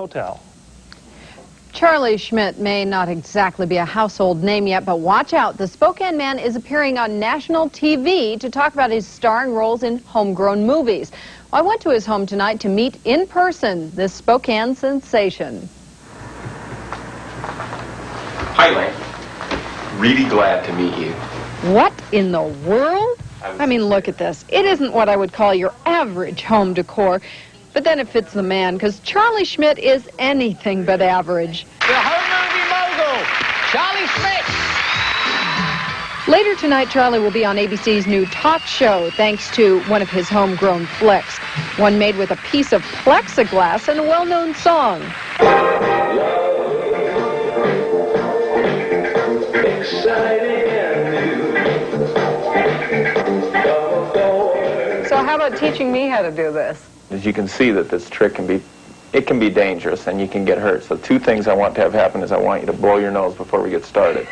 Hotel. Charlie Schmidt may not exactly be a household name yet, but watch out. The Spokane man is appearing on national TV to talk about his starring roles in homegrown movies. I went to his home tonight to meet in person this Spokane sensation. Hi, Lane. Really glad to meet you. What in the world? I mean, look at this. It isn't what I would call your average home decor. But then it fits the man, because Charlie Schmidt is anything but average. The home movie mogul, Charlie Schmidt. Later tonight, Charlie will be on ABC's new talk show, thanks to one of his homegrown flicks, one made with a piece of plexiglass and a well-known song. So how about teaching me how to do this? As you can see that this trick can be dangerous and you can get hurt. So two things I want to have happen is I want you to blow your nose before we get started.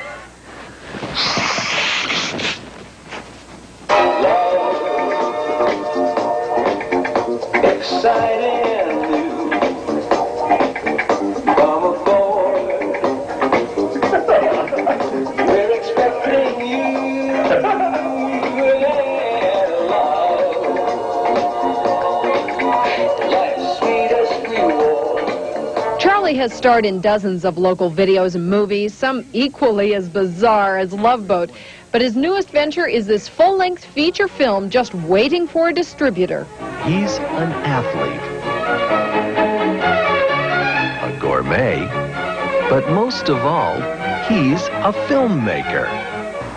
Charlie has starred in dozens of local videos and movies, some equally as bizarre as Love Boat. But his newest venture is this full-length feature film just waiting for a distributor. He's an athlete, a gourmet, but most of all, he's a filmmaker.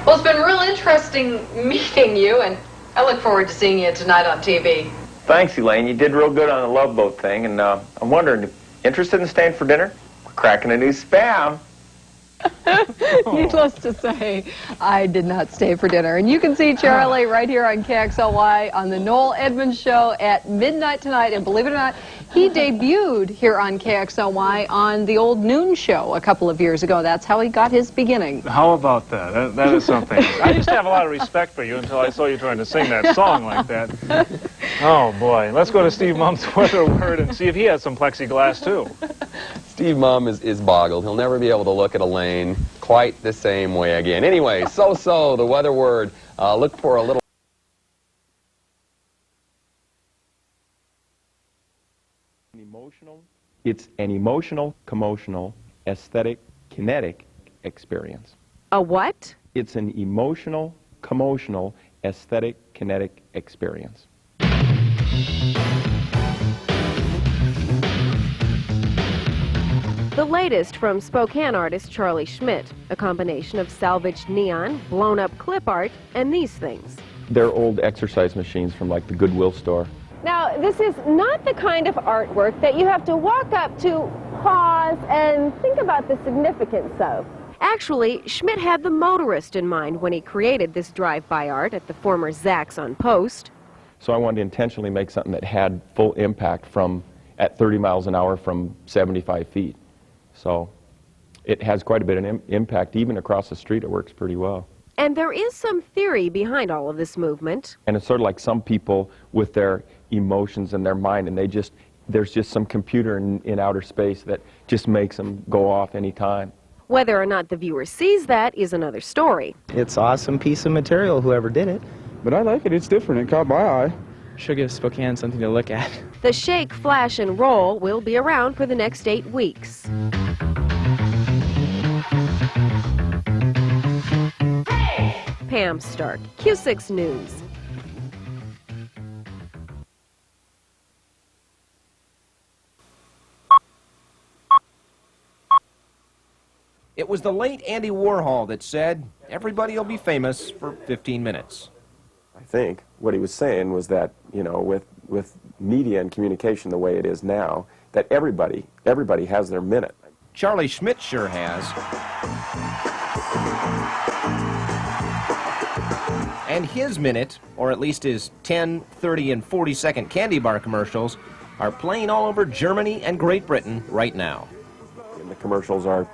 Well, it's been real interesting meeting you, and I look forward to seeing you tonight on TV. Thanks, Elaine. You did real good on the Love Boat thing, and I'm wondering, interested in staying for dinner? We're cracking a new Spam. Needless to say, I did not stay for dinner. And you can see Charlie right here on KXLY on the Noel Edmonds Show at midnight tonight. And believe it or not, he debuted here on KXLY on the old noon show a couple of years ago. That's how he got his beginning. How about that? That is something. I used to have a lot of respect for you until I saw you trying to sing that song like that. Oh, boy. Let's go to Steve Mum's weather word and see if he has some plexiglass, too. Steve Mum is boggled. He'll never be able to look at Elaine quite the same way again. Anyway, the weather word. Look for a little... It's an emotional, commotional, aesthetic, kinetic experience. A what? It's an emotional, commotional, aesthetic, kinetic experience. The latest from Spokane artist Charlie Schmidt, a combination of salvaged neon, blown-up clip art, and these things. They're old exercise machines from like the Goodwill store. Now, this is not the kind of artwork that you have to walk up to, pause, and think about the significance of. Actually, Schmidt had the motorist in mind when he created this drive-by art at the former Zach's on Post. So I wanted to intentionally make something that had full impact at 30 miles an hour from 75 feet. So it has quite a bit of impact. Even across the street, it works pretty well. And there is some theory behind all of this movement. And it's sort of like some people with their emotions in their mind, and there's just some computer in outer space that just makes them go off any time. Whether or not the viewer sees that is another story. It's an awesome piece of material, whoever did it. But I like it. It's different. It caught my eye. Should give Spokane something to look at. The Shake, Flash, and Roll will be around for the next 8 weeks. Pam Stark, Q6 News. It was the late Andy Warhol that said, everybody will be famous for 15 minutes. I think what he was saying was that, you know, with media and communication the way it is now, that everybody has their minute. Charlie Schmidt sure has. And his minute, or at least his 10, 30, and 40-second candy bar commercials, are playing all over Germany and Great Britain right now. And the commercials are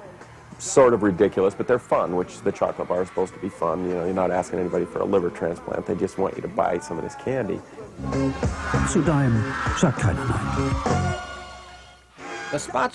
sort of ridiculous, but they're fun, which the chocolate bar is supposed to be fun. You know, you're not asking anybody for a liver transplant. They just want you to buy some of this candy. Zu deinem, sag keiner nein. The spots